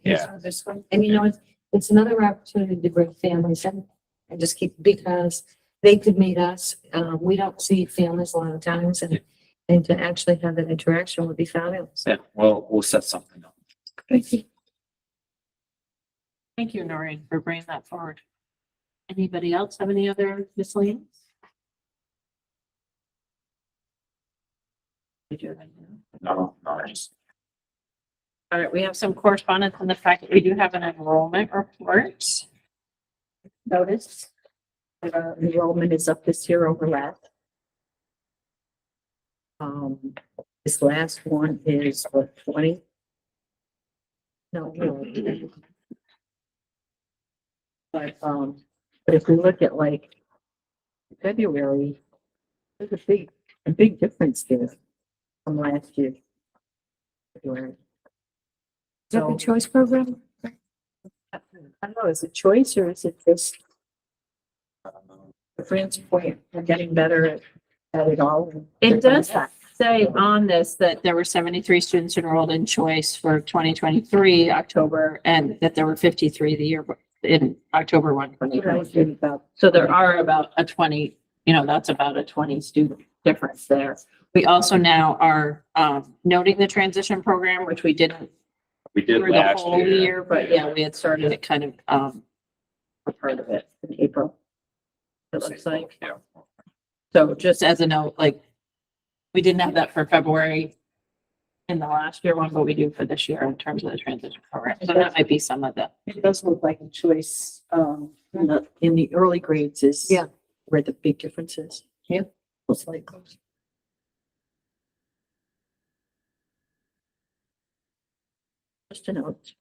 Yeah. And it's another opportunity to bring families in and just keep, because they could meet us. We don't see families a lot of times, and to actually have that interaction would be fabulous. Yeah, we'll set something up. Thank you. Thank you, Noreen, for bringing that forward. Anybody else have any other miscellaneous? No, just. All right, we have some correspondence on the fact that we do have an enrollment report. Notice enrollment is up this year over last. This last one is what, 20? No. But if we look at like February, there's a big difference there from last year. February. Is that the choice program? I don't know, is it choice or is it just Fran's point, we're getting better at it all? It does say on this that there were 73 students enrolled in choice for 2023 October, and that there were 53 the year in October 1, 2023. So there are about a 20, that's about a 20 student difference there. We also now are noting the transition program, which we did through the last whole year. but yeah, we had started it kind of a part of it in April. It looks like. Yeah. So just as a note, like, we didn't have that for February in the last year one, but we do for this year in terms of the transition program. So that might be some of the. It does look like a choice, in the early grades is where the big difference is. Yeah. Looks like. Just a note.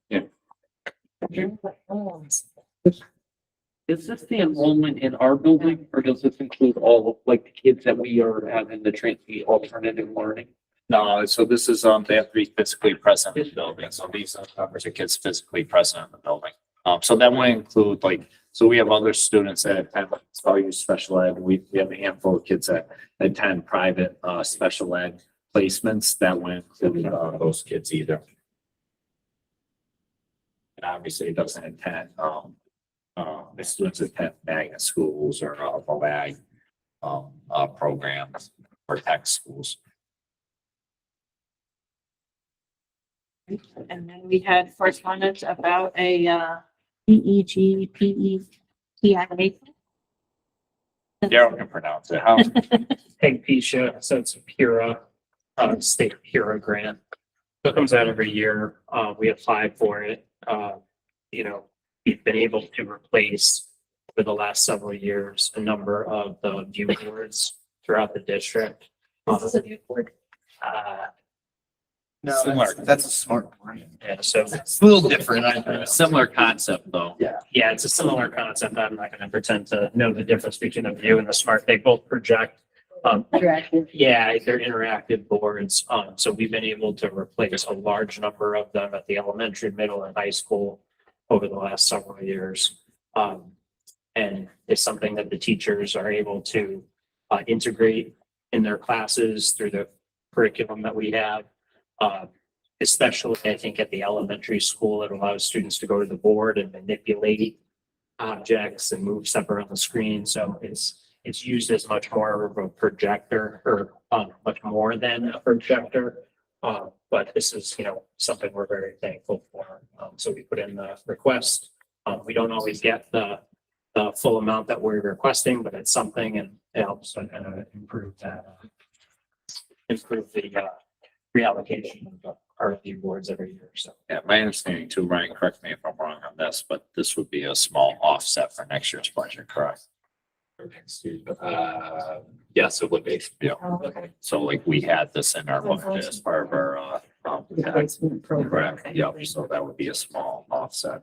Is this the enrollment in our building, or does this include all of like the kids that we are having the alternative learning? No, so this is, they have to be physically present in the building, so these are numbers of kids physically present in the building. So that might include like, so we have other students that attend, so use special ed, we have a handful of kids that attend private, special ed placements, that would include, those kids either. And obviously it doesn't attend, the students attend magnet schools or, BOE, programs or tech schools. And then we had correspondence about a PEG, PETIA. Daryl can pronounce it. How, Peg Pisha, so it's a Pura, state Pura grant. So it comes out every year. We apply for it. We've been able to replace for the last several years, a number of the view boards throughout the district. Similar. That's a smart one. Yeah, so It's a little different. Similar concept though. yeah, it's a similar concept. I'm not gonna pretend to know the difference between the view and the smart. They both project. Interactive. Yeah, they're interactive boards. So we've been able to replace a large number of them at the elementary, middle and high school over the last several years. And it's something that the teachers are able to integrate in their classes through the curriculum that we have. Especially, I think at the elementary school, it allows students to go to the board and manipulate objects and move stuff around the screen. So it's used as much more of a projector or much more than a projector. But this is, something we're very thankful for. So we put in the request. We don't always get the full amount that we're requesting, but it's something, and it helps improve the reallocation of our review boards every year. So Yeah, my understanding too, Ryan, correct me if I'm wrong on this, but this would be a small offset for next year's budget, correct? Yes, it would be. Yeah. So like we had this in our budget as part of our, Replacement program. correct, yeah, so that would be a small offset.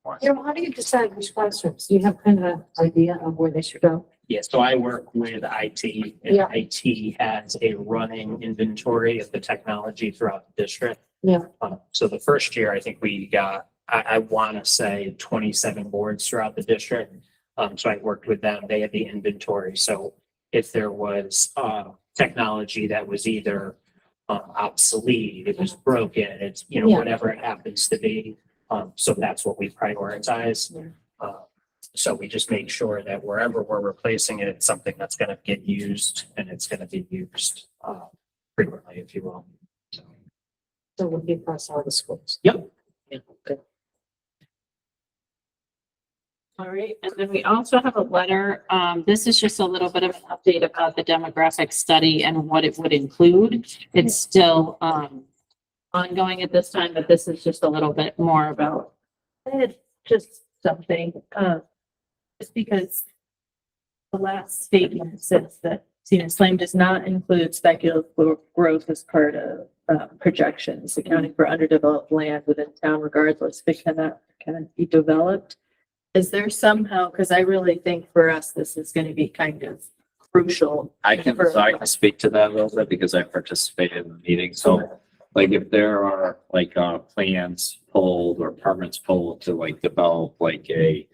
How do you decide which classrooms? Do you have kind of an idea of where they should go? yeah, so I work with IT, and Yeah. IT has a running inventory of the technology throughout the district. Yeah. So the first year, I think we got, I want to say 27 boards throughout the district. So I worked with them. They had the inventory. So if there was technology that was either obsolete, it was broken, it's, Yeah. whatever it happens to be. So that's what we prioritize. So we just make sure that wherever we're replacing it, it's something that's going to get used and it's going to be used frequently, if you will. So, So it would be across all the schools. Yep. Yeah, good. All right, and then we also have a letter. This is just a little bit of an update about the demographic study and what it would include. It's still ongoing at this time, but this is just a little bit more about. I had just something, just because the last statement says that senior slam does not include speculative growth as part of projections, accounting for underdeveloped land within town regardless, if it cannot be developed. Is there somehow, because I really think for us, this is going to be kind of crucial. I can speak to that a little bit because I participated in the meeting. So like if there are like plans pulled or permits pulled to like develop like a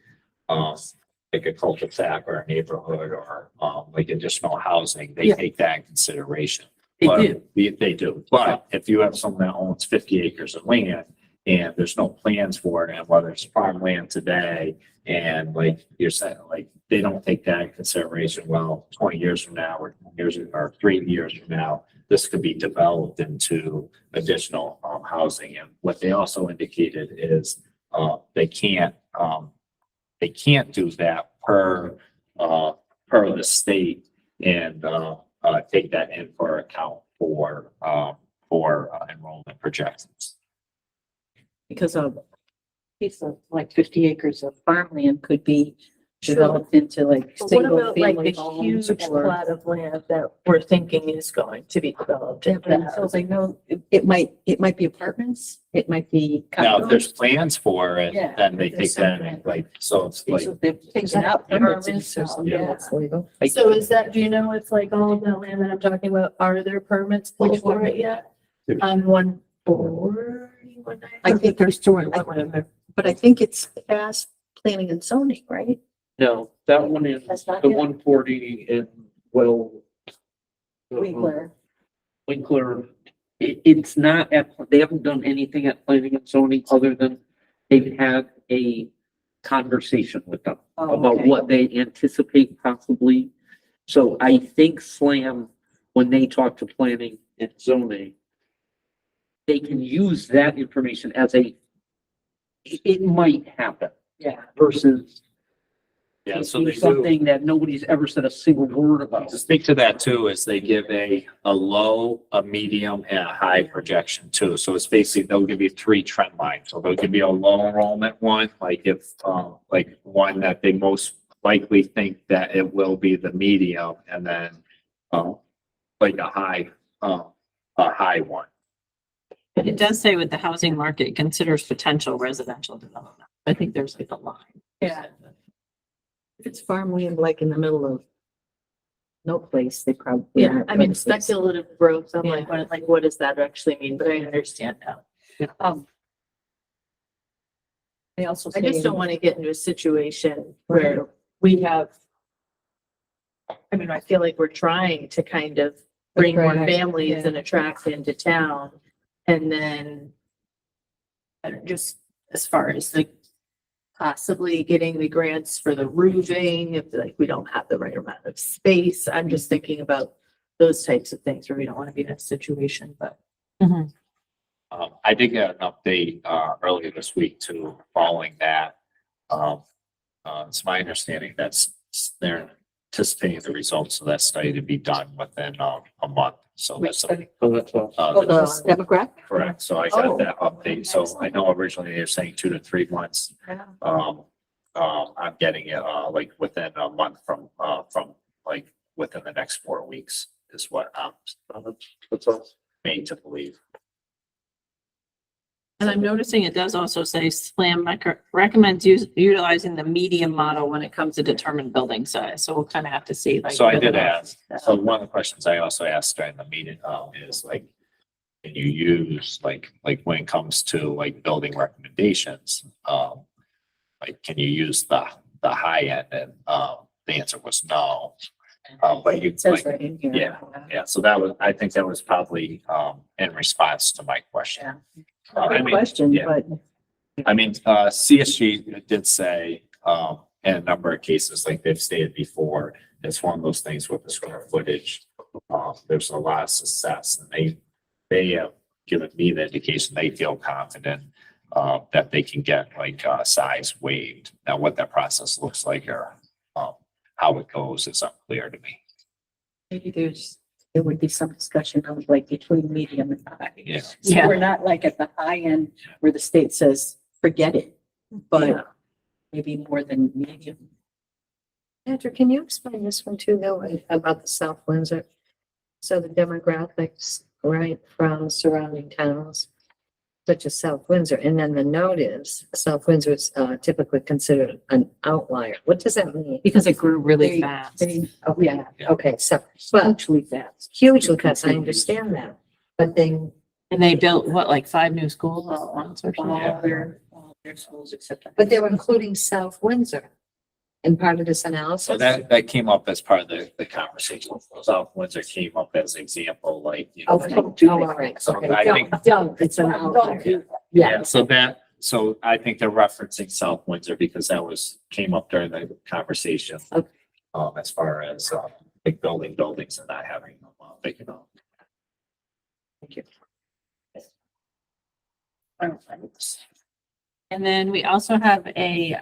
cul-de-sac or a neighborhood or like additional housing, they Yeah. take that in consideration. They But do. They do. But if you have someone that owns 50 acres of land and there's no plans for it, and whether it's farmland today, and like you're saying, like they don't take that in consideration. Well, 20 years from now or 3 years from now, this could be developed into additional housing. And what they also indicated is they can't do that per the state and take that in for account for enrollment projections. Because a piece of like 50 acres of farmland could be developed into like But what single about like family the homes huge or? plot of land that we're thinking is going to be developed? Yeah, into but so housing? like, no, it might be apartments, it might be. Now, if condos. there's plans for it, Yeah, then they there's take that, something. and like, so it's like, So they've taken out permits and so something Yeah. that's legal. So is that, do you know if like all of that land that I'm talking about, are there permits for it yet? On 140, 190? I think there's two in there. But I think it's past planning and zoning, right? No, that one is That's not the yet. 140 in Will. Winkler. Winkler, it's not they haven't done anything at planning and zoning other than they've had a conversation with them Oh, about okay. what they anticipate possibly. So I think SLAM, when they talk to planning and zoning, they can use that information as it might happen Yeah. versus yeah, it's so they do. something that nobody's ever said a single word about. To speak to that too, is they give a low, a medium, and a high projection too. So it's basically, they'll give you 3 trend lines. So they'll give you a low enrollment one, like if, like one that they most likely think that it will be the medium, and then, like a high one. But it does say with the housing market, it considers potential residential development. I think there's like a line. Yeah. If it's farmland like in the middle of no place, they probably. Yeah, I mean, speculative growth, I'm Yeah. like, what does that actually mean? But I understand now. They also. I just don't want to get into a situation where we have. I mean, I feel like we're trying to kind of bring more Attract, families yeah. and attract into town. And then just as far as like possibly getting the grants for the roofing, if like we don't have the right amount of space. I'm just thinking about those types of things where we don't want to be in a situation, but. I did get an update, earlier this week too, following that. It's my understanding that's they're anticipating the results of that study to be done within, a month. So that's, So that's all. Oh, the demographic? correct. So I Oh. got that update. So I know originally they're saying 2 to 3 months. I'm getting it, like within a month from like within the next 4 weeks is what I'm That's all. made to believe. And I'm noticing it does also say SLAM recommends utilizing the medium model when it comes to determine building size. So we'll kind of have to see. like, So I did whether- ask, so one of the questions I also asked during the meeting, is like, can you use, like when it comes to like building recommendations, like, can you use the high end? And, the answer was no. But you, It says like, right in here. yeah, so that was, I think that was probably, in response to my question. I Good mean, question, yeah. but I mean, CSG did say, in a number of cases, like they've stated before, it's one of those things with the square footage. There's a lot of success, and they have given me the indication they feel confident that they can get like size waived. Now, what that process looks like or how it goes is unclear to me. maybe there would be some discussion of like between medium and high. Yeah. So Yeah. we're not like at the high end where the state says, forget it, but maybe more than medium. Andrew, can you explain this one too, though, about the South Windsor? So the demographics, right, from surrounding towns, such as South Windsor, and then the note is, South Windsor is typically considered an outlier. What does that mean? Because it grew really They- fast. Oh, yeah, okay, so, well, Hugely fast. hugely fast, I understand that, but then And they built what, like 5 new schools all at once or something? all their schools except. But they were including South Windsor in part of this analysis. So that came up as part of the conversation. South Windsor came up as an example, like, you know. Okay, all right, So okay. I think, Don't, it's an outlier. yeah, so I think they're referencing South Windsor because that came up during the conversation. Okay. As far as, like buildings and not having them, big enough. Thank you. And then we also have a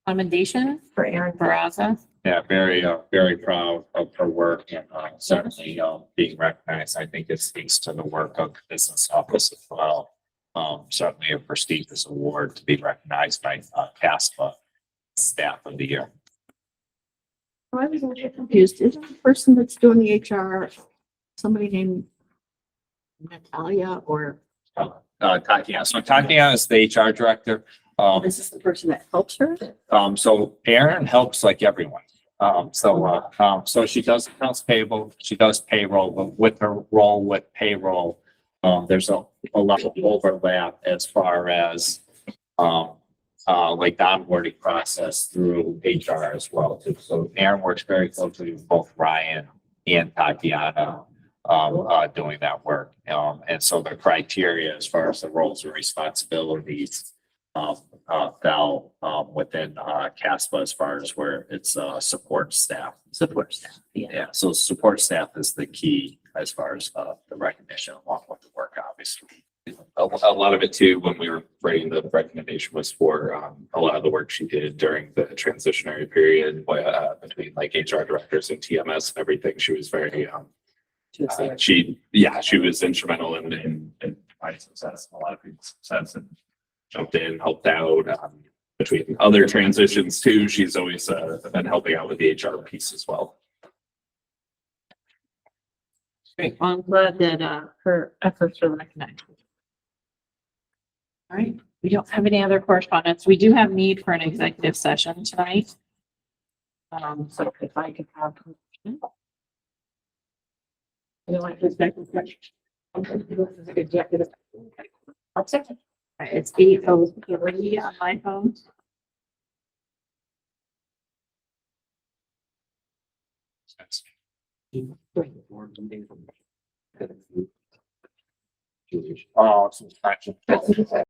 commendation for Erin Barraza. Yeah, very proud of her work and, certainly, being recognized. I think it speaks to the work of the business office as well. Certainly a prestigious award to be recognized by, CASPA. staff of the year. I was a little confused. Isn't the person that's doing the HR, somebody named Natalia or Tatiana. So Tatiana is the HR director. is this the person that helps her? So Erin helps like everyone. So she does accounts payable, she does payroll, but with her role with payroll, there's a lot of overlap as far as, like the onboarding process through HR as well too. So Erin works very closely with both Ryan and Tatiana, doing that work. And so the criteria as far as the roles and responsibilities, fell, within, CASPA as far as where it's, support staff. Support staff. Yeah, so support staff is the key as far as, the recognition along with the work, obviously. A lot of it too, when we were writing the recommendation was for a lot of the work she did during the transitionary period between like HR directors and TMS and everything. She was very, she was instrumental in my success, a lot of people's success, and jumped in, helped out between other transitions too. She's always been helping out with the HR piece as well. Great. Well, I'm glad that, her efforts were recognized. All right, we don't have any other correspondence. We do have need for an executive session tonight. So if I could have. You like this executive session? Executive. I'll second. All right, it's 8:03 on my phone. Oh, some traction.